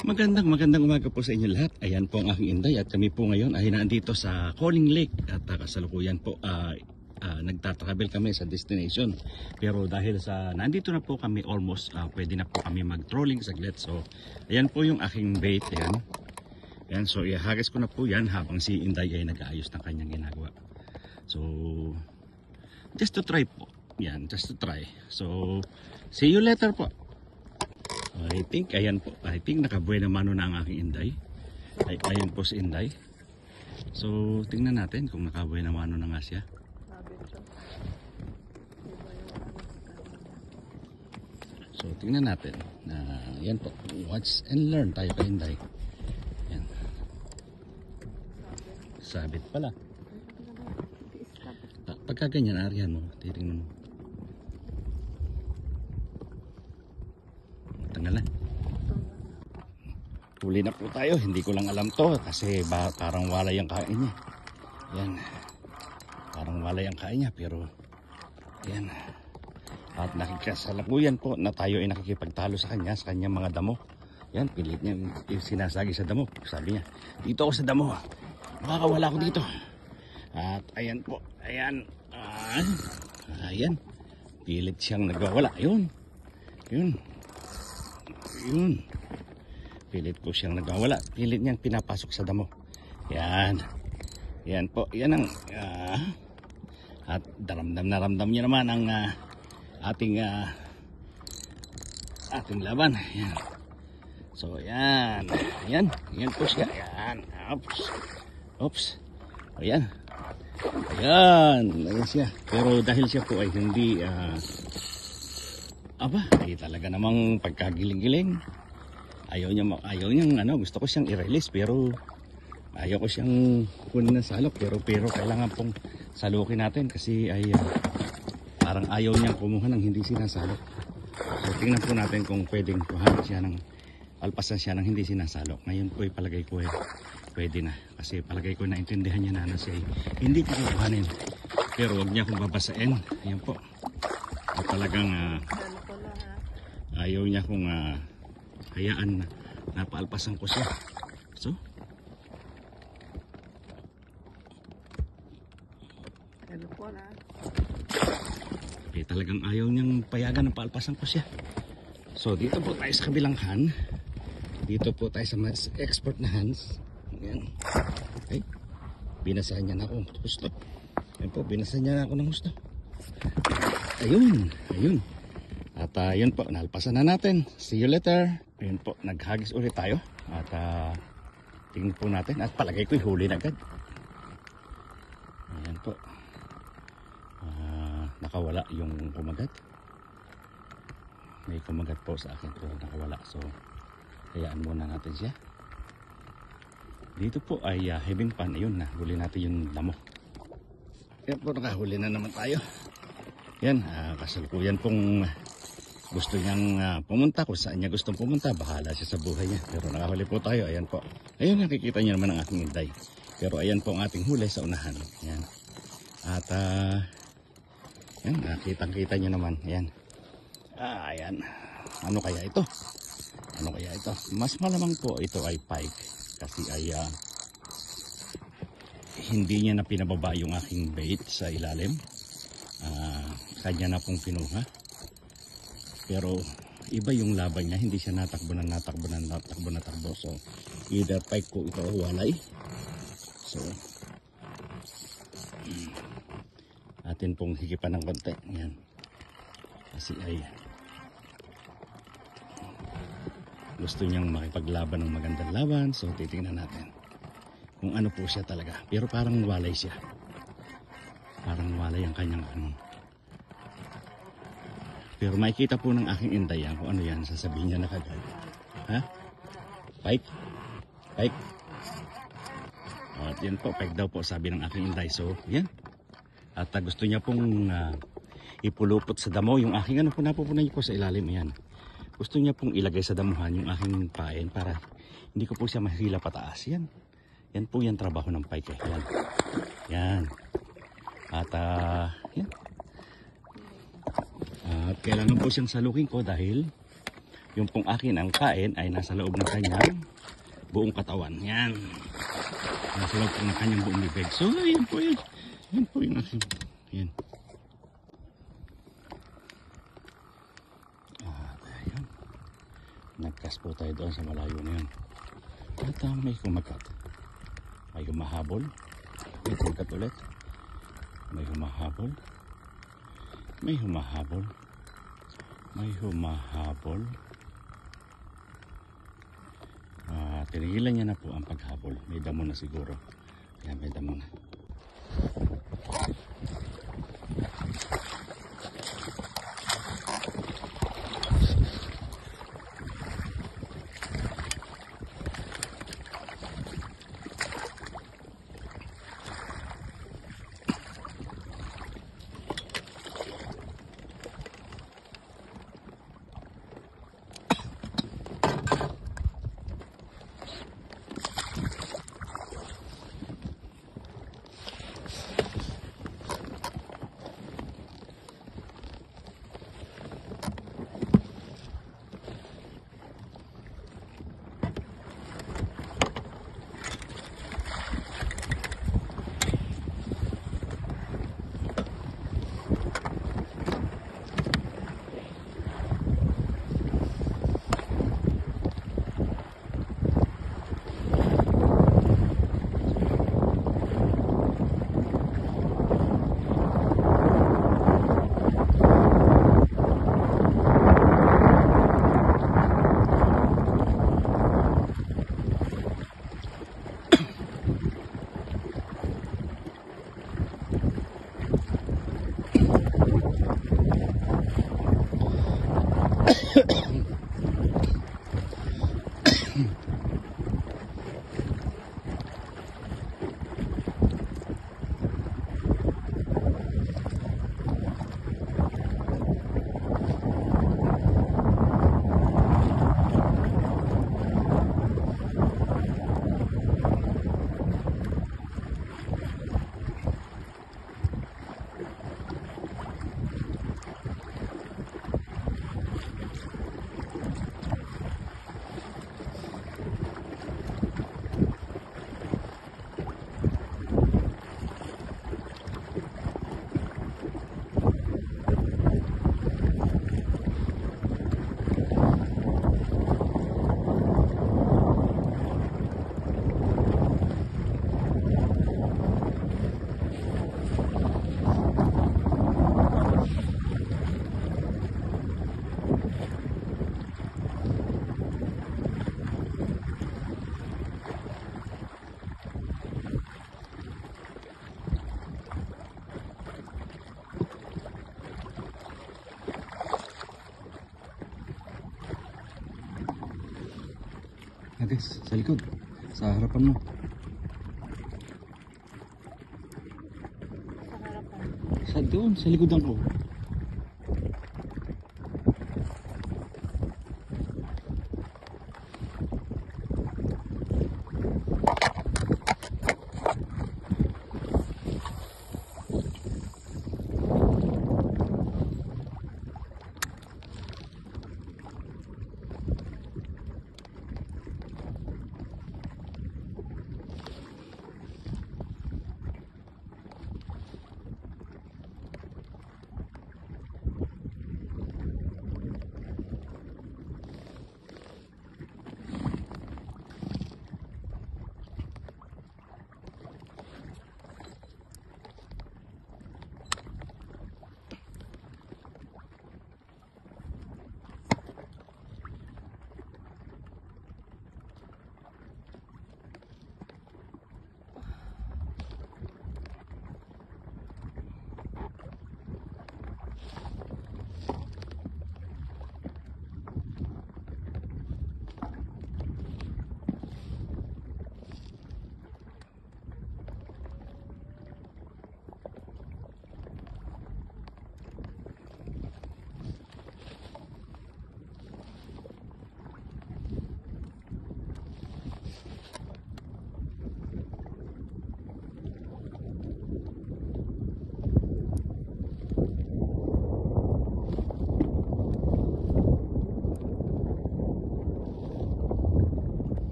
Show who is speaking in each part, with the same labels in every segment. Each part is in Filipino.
Speaker 1: Magandang umaga po sa inyo lahat. Ayan po ang aking inday at kami po ngayon ay nandito sa Calling Lake at kasalukuyan po nagtatravel kami sa destination. Pero dahil sa nandito na po kami almost pwede na po kami mag-trolling saglit. So ayan po yung aking bait. Ayan, so ihagis ko na po yan habang si inday ay nag-aayos ng kanyang ginagawa. So just to try po. Yan, just to try. So see you later po. I think nakabuhay naman na ang aking inday. Ayan po si inday. So tingnan natin kung nakabuhay naman na nga siya. So tingnan natin. Yan po. Watch and learn tayo kay inday. Yan. Sabit pala. Pagka ganyan, arihan mo. Titingnan mo. Tanggal na. Huli na po tayo. Hindi ko lang alam to kasi parang walay ang kain niya. Yan. Parang walay ang kain niya pero yan. At nakikasalakuyan po na tayo ay nakikipagtalo sa kanyang mga damo. Yan, pilit niya sinasagi sa damo. Sabi niya, dito ako sa damo. Makakawala ako dito. At ayan po. Ayan. Ayan. Pilit siyang nagwawala. Yun. Pilit po siyang nagwawala. Pilit niyang pinapasok sa damo. Yan. Yan po. Yan ang at ramdam niya naman ang ating laban. Yan. So yan. Yan po siya. Yan. Oops. Ayan. Ayan siya. Pero dahil siya po ay hindi ay talaga namang pagkagiling-giling. Ayaw niya gusto ko siyang i-release pero ayaw ko siyang kunin na salok pero kailangan pong salukin natin kasi ay parang ayaw niyang kumuha ng hindi sinasalok. So tingnan po natin kung pwedeng kuhanin siya ng alpasan siya ng hindi sinasalok. Ngayon po palagay ko pwede na kasi palagay ko naintindihan niya na siya hindi ko kuhanin pero wag niya akong babasain. Ayan po. At talagang ayaw niya kung hayaan na paalpasan ko siya. So talagang ayaw niyang payagan na paalpasan ko siya. So dito po tayo sa kabilang han. Dito po tayo sa mas expert na hands. Ayan. Okay. Binasahan niya na ako ng gusto. Ayan po, binasahan niya na ako ng gusto. Ayun. At yun po, nalpasan na natin. See you later. Ayun po, naghagis ulit tayo. At tingnan po natin. At palagay ko huli na agad. Ayan po. Nakawala yung kumagat. May kumagat po sa akin pero nakawala. So, hayaan muna natin siya. Dito po ay having fun. Ayun na, huli natin yung damo. Yan po, nakahuli na naman tayo. Yan, kasalukuyan pong gusto niyang pumunta. Kung saan niya gustong pumunta, bahala siya sa buhay niya. Pero nakahuli po tayo. Ayan po. Ayun, nakikita niyo naman ang aking inday. Pero ayan po ang ating huli sa unahan. Yan. At yan, kitang-kita niyo naman. Ayan. Ayan. Ano kaya ito? Mas malamang po ito ay pike. Kasi ay hindi niya na pinababa yung aking bait sa ilalim. Kanya na pong pinuha. Pero iba yung laban niya. Hindi siya natakbo. So either pike ko ito o walay. So atin pong higipan ng konti. Yan. Kasi ay gusto niyang makipaglaban ng magandang laban. So titingnan natin kung ano po siya talaga. Pero parang walay siya. Parang walay ang kanyang Pero makikita po ng aking inday yan kung ano yan. Sasabihin niya na kagad. Ha? Pike? At yan po, pike daw po sabi ng aking inday. So yan. At gusto niya pong ipulupot sa damo yung aking napupunan niyo po sa ilalim. Yan. Gusto niya pong ilagay sa damuhan yung aking pain para hindi ko po siya mahila pataas. Yan. Yan po yung trabaho ng pike. Yan. At yan. At kailangan po siyang salukin ko dahil Yung pong akin ang kain ay nasa loob ng kanyang buong katawan. Yan. Nasa loob po ng kanyang buong bibig. So, yan po yun. Yan po yung aking. Yan. Ayun. Nagkas po tayo doon sa malayo na yun. At may kumagat. May humahabol. May kumagat ulit. May humahabol. May humahabol. May humahabol. Tinigilan niya na po ang paghabol. May damo na siguro. Kaya may damo na. Guys, sa likod, sa harapan mo. Sa doon, sa likodan ko.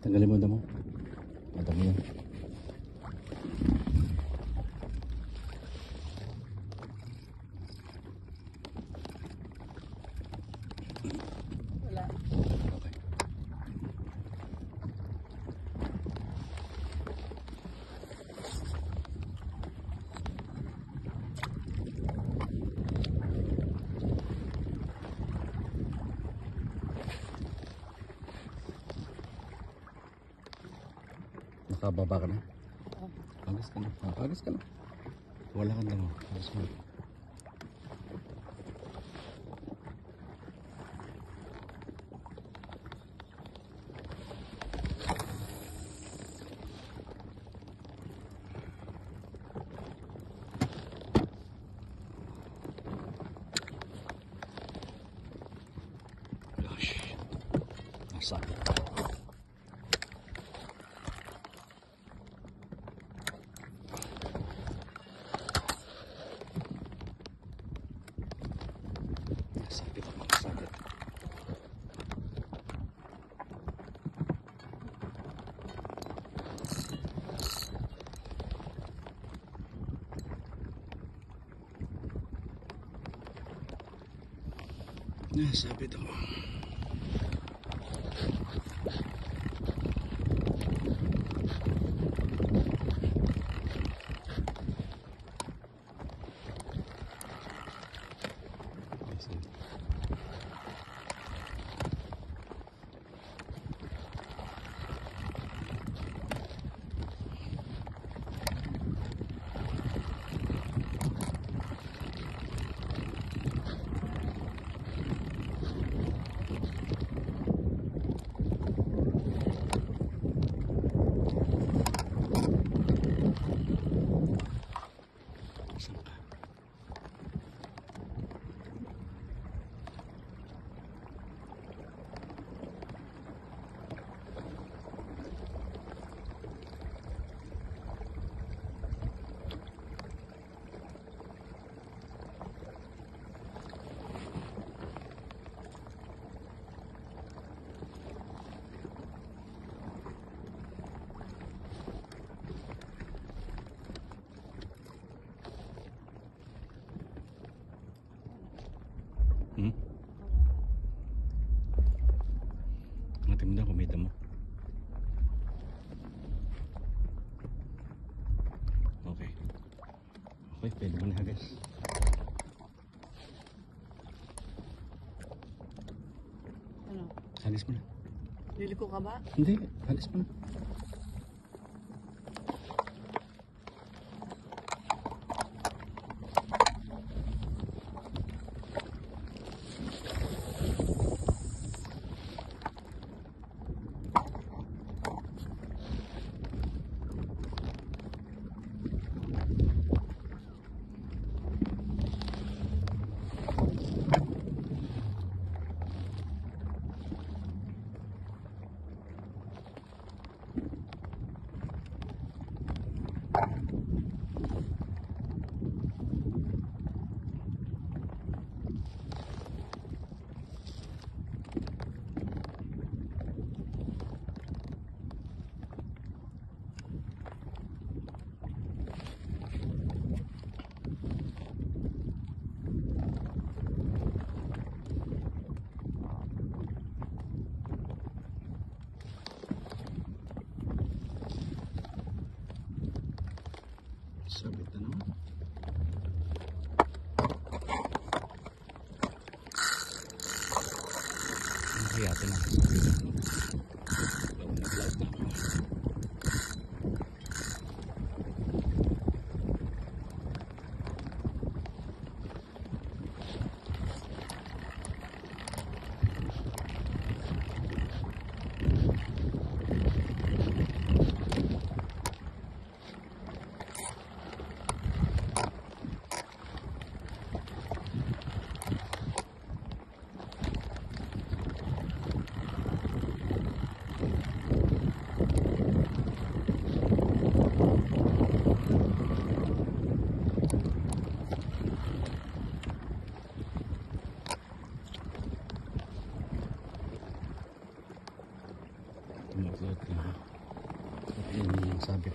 Speaker 1: Tanggalin mo damo. Madami yan.
Speaker 2: Wala.
Speaker 1: Okay. Nakababa ka na?
Speaker 2: Oh.
Speaker 1: Agas ka na. Agas ka na. Wala kang damo. Agas mo. Gosh. Nasakit. Sakit ako, sakit. Sakit ako. Natin mo na kumita mo. Okay. Okay, pwede mo na guys.
Speaker 2: Ano?
Speaker 1: Halis mo na.
Speaker 2: Liliko ka ba?
Speaker 1: Hindi, halis mo na. Sabit na naman. Hiyatin natin sa kabila. Nag-light na ako.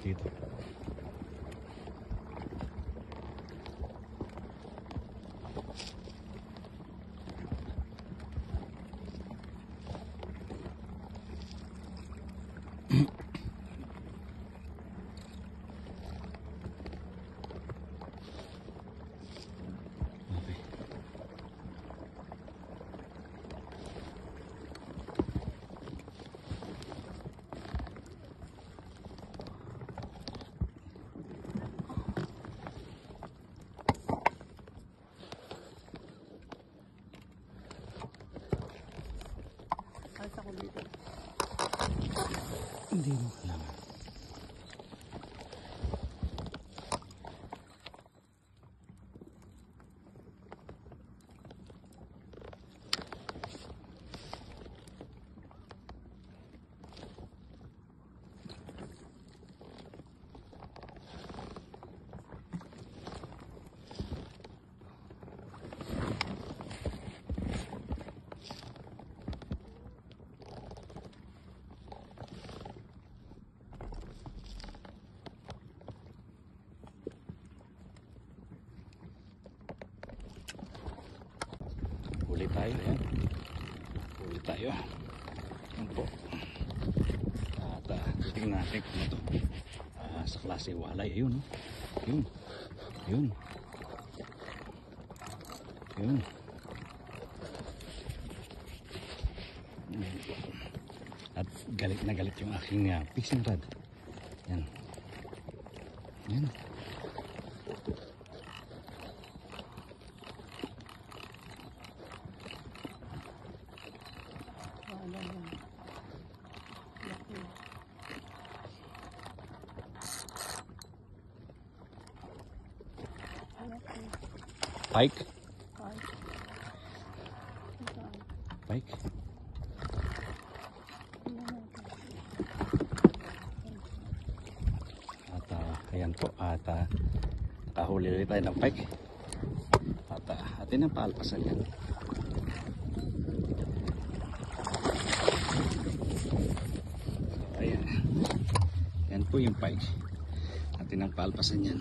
Speaker 1: dito. Okay.
Speaker 2: Alis ako dito.
Speaker 1: Hindi mo kailangan. Huli tayo, yan. Huli tayo. Yan po. At titingnan natin kung ito. Sa klase walay. Ayun, no? Yun. Yun. Yun. Ayan po. At galit na galit yung aking fishing rod. Yan. Yan.
Speaker 2: Wala yan. Laki. Laki.
Speaker 1: Pike.
Speaker 2: Ay. Saan?
Speaker 1: Pike. At ayan po. At nakahuli ulit tayo ng pike. At atin ang paalpasan yan. Ayan. Yan po yung pike. Atin ang paalpasan yan.